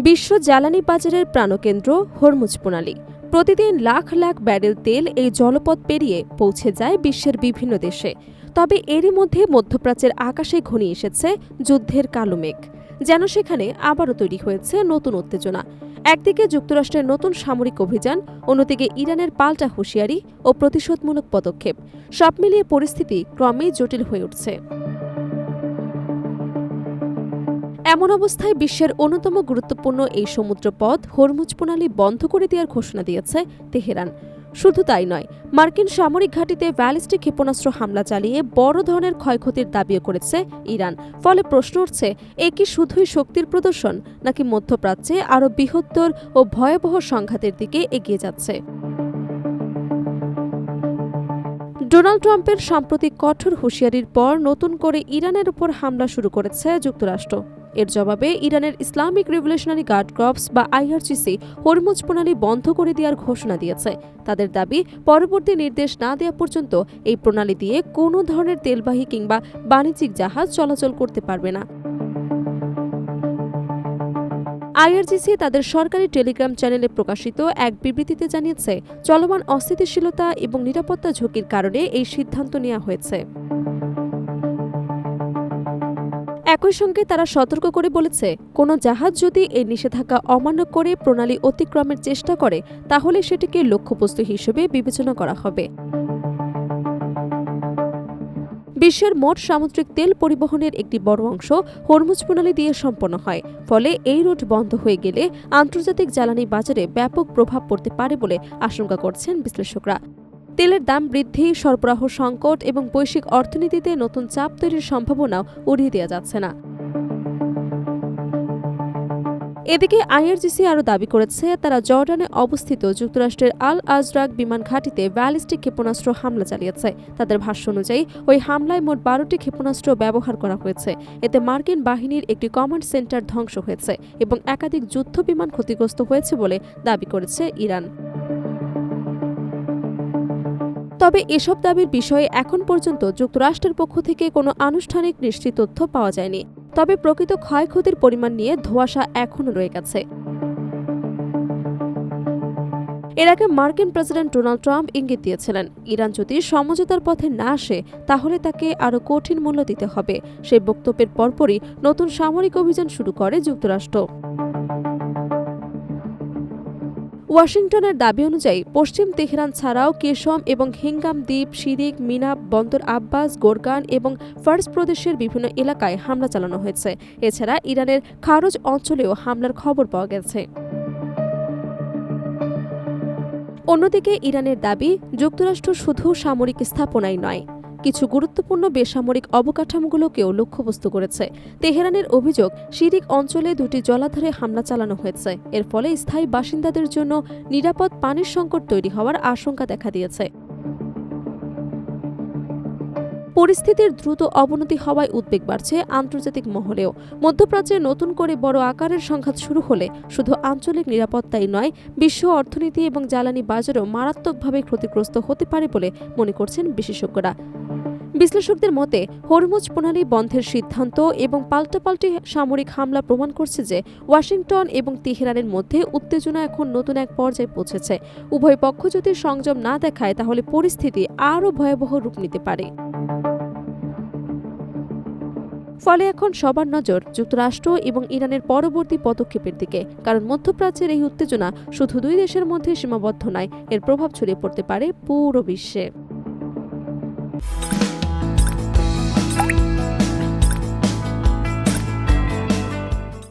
বিশ্ব জ্বালানি বাজারের প্রাণকেন্দ্র হরমুজ প্রণালী। প্রতিদিন লাখ লাখ ব্যারেল তেল এই জলপথ পেরিয়ে পৌঁছে যায় বিশ্বের বিভিন্ন দেশে। তবে এরই মধ্যে মধ্যপ্রাচ্যের আকাশে ঘনিয়ে এসেছে যুদ্ধের কালো মেঘ। যেন সেখানে আবারও তৈরি হয়েছে নতুন উত্তেজনা। একদিকে যুক্তরাষ্ট্রের নতুন সামরিক অভিযান, অন্যদিকে ইরানের পাল্টা হুঁশিয়ারি ও প্রতিশোধমূলক পদক্ষেপ। সব মিলিয়ে পরিস্থিতি ক্রমেই জটিল হয়ে উঠছে। এমন অবস্থায় বিশ্বের অন্যতম গুরুত্বপূর্ণ এই সমুদ্রপথ হরমুজ প্রণালী বন্ধ করে দেওয়ার ঘোষণা দিয়েছে তেহরান। শুধু তাই নয়, মার্কিন সামরিক ঘাঁটিতে ব্যালিস্টিক ক্ষেপণাস্ত্র হামলা চালিয়ে বড় ধরনের ক্ষয়ক্ষতির দাবিও করেছে ইরান। ফলে প্রশ্ন উঠছে, এ কি শুধুই শক্তির প্রদর্শন, নাকি মধ্যপ্রাচ্যে আরও বৃহত্তর ও ভয়াবহ সংঘাতের দিকে এগিয়ে যাচ্ছে? ডোনাল্ড ট্রাম্পের সাম্প্রতিক কঠোর হুঁশিয়ারির পর নতুন করে ইরানের উপর হামলা শুরু করেছে যুক্তরাষ্ট্র। এর জবাবে ইরানের ইসলামিক রিভলিউশনারি গার্ড কর্পস বা আইআরজিসি হরমুজ প্রণালী বন্ধ করে দেওয়ার ঘোষণা দিয়েছে। তাদের দাবি, পরবর্তী নির্দেশ না দেওয়া পর্যন্ত এই প্রণালী দিয়ে কোনো ধরনের তেলবাহী কিংবা বাণিজ্যিক জাহাজ চলাচল করতে পারবে না। আইআরজিসি তাদের সরকারি টেলিগ্রাম চ্যানেলে প্রকাশিত এক বিবৃতিতে জানিয়েছে, চলমান অস্থিতিশীলতা এবং নিরাপত্তা ঝুঁকির কারণে এই সিদ্ধান্ত নেওয়া হয়েছে। একই সঙ্গে তারা সতর্ক করে বলেছে, কোনো জাহাজ যদি এই নিষেধাজ্ঞা অমান্য করে প্রণালী অতিক্রমের চেষ্টা করে, তাহলে সেটিকে লক্ষ্যবস্তু হিসেবে বিবেচনা করা হবে। বিশ্বের মোট সামুদ্রিক তেল পরিবহনের একটি বড় অংশ হরমুজ প্রণালী দিয়ে সম্পন্ন হয়। ফলে এই রুট বন্ধ হয়ে গেলে আন্তর্জাতিক জ্বালানি বাজারে ব্যাপক প্রভাব পড়তে পারে বলে আশঙ্কা করছেন বিশ্লেষকরা। তেলের দাম বৃদ্ধি, সরবরাহ সংকট এবং বৈশ্বিক অর্থনীতিতে নতুন চাপ তৈরির সম্ভাবনাও উড়িয়ে দেওয়া যাচ্ছে না। এদিকে আইআরজিসি আরও দাবি করেছে, তারা জর্ডানে অবস্থিত যুক্তরাষ্ট্রের আল আজরাক বিমান ঘাঁটিতে ব্যালিস্টিক ক্ষেপণাস্ত্র হামলা চালিয়েছে। তাদের ভাষ্য অনুযায়ী ওই হামলায় মোট 12টি ক্ষেপণাস্ত্র ব্যবহার করা হয়েছে। এতে মার্কিন বাহিনীর একটি কমান্ড সেন্টার ধ্বংস হয়েছে এবং একাধিক যুদ্ধ বিমান ক্ষতিগ্রস্ত হয়েছে বলে দাবি করেছে ইরান। তবে এসব দাবির বিষয়ে এখন পর্যন্ত যুক্তরাষ্ট্রের পক্ষ থেকে কোনো আনুষ্ঠানিক নিশ্চিত তথ্য পাওয়া যায়নি। তবে প্রকৃত ক্ষয়ক্ষতির পরিমাণ নিয়ে ধোঁয়াশা এখনও রয়ে গেছে। এর আগে মার্কিন প্রেসিডেন্ট ডোনাল্ড ট্রাম্প ইঙ্গিত দিয়েছিলেন, ইরান যদি সমঝোতার পথে না আসে তাহলে তাকে আরও কঠিন মূল্য দিতে হবে। সেই বক্তব্যের পরপরই নতুন সামরিক অভিযান শুরু করে যুক্তরাষ্ট্র। ওয়াশিংটনের দাবি অনুযায়ী পশ্চিম তেহরান ছাড়াও কেশম এবং হিঙ্গাম দ্বীপ, শিরিক, মিনাব, বন্দর আব্বাস, গোরগান এবং ফার্স প্রদেশের বিভিন্ন এলাকায় হামলা চালানো হয়েছে। এছাড়া ইরানের খারজ অঞ্চলেও হামলার খবর পাওয়া গেছে। অন্যদিকে ইরানের দাবি, যুক্তরাষ্ট্র শুধু সামরিক স্থাপনাই নয়, কিছু গুরুত্বপূর্ণ বেসামরিক অবকাঠামোগুলোকেও লক্ষ্যবস্তু করেছে। তেহরানের অভিযোগ, শিরিক অঞ্চলে 2টি জলাধারে হামলা চালানো হয়েছে। এর ফলে স্থায়ী বাসিন্দাদের জন্য নিরাপদ পানির সংকট তৈরি হওয়ার আশঙ্কা দেখা দিয়েছে। পরিস্থিতির দ্রুত অবনতি হওয়ায় উদ্বেগ বাড়ছে আন্তর্জাতিক মহলেও। মধ্যপ্রাচ্যে নতুন করে বড় আকারের সংঘাত শুরু হলে শুধু আঞ্চলিক নিরাপত্তাই নয়, বিশ্ব অর্থনীতি এবং জ্বালানি বাজারও মারাত্মকভাবে ক্ষতিগ্রস্ত হতে পারে বলে মনে করছেন বিশেষজ্ঞরা। বিশ্লেষকদের মতে, হরমুজ প্রণালী বন্ধের সিদ্ধান্ত এবং পাল্টাপাল্টি সামরিক হামলা প্রমাণ করছে যে ওয়াশিংটন এবং তেহরানের মধ্যে উত্তেজনা এখন নতুন এক পর্যায়ে পৌঁছেছে। উভয় পক্ষ যদি সংযম না দেখায় তাহলে পরিস্থিতি আরও ভয়াবহ রূপ নিতে পারে। ফলে এখন সবার নজর যুক্তরাষ্ট্র এবং ইরানের পরবর্তী পদক্ষেপের দিকে। কারণ মধ্যপ্রাচ্যের এই উত্তেজনা শুধু দুই দেশের মধ্যে সীমাবদ্ধ নয়, এর প্রভাব ছড়িয়ে পড়তে পারে পুরো বিশ্বে।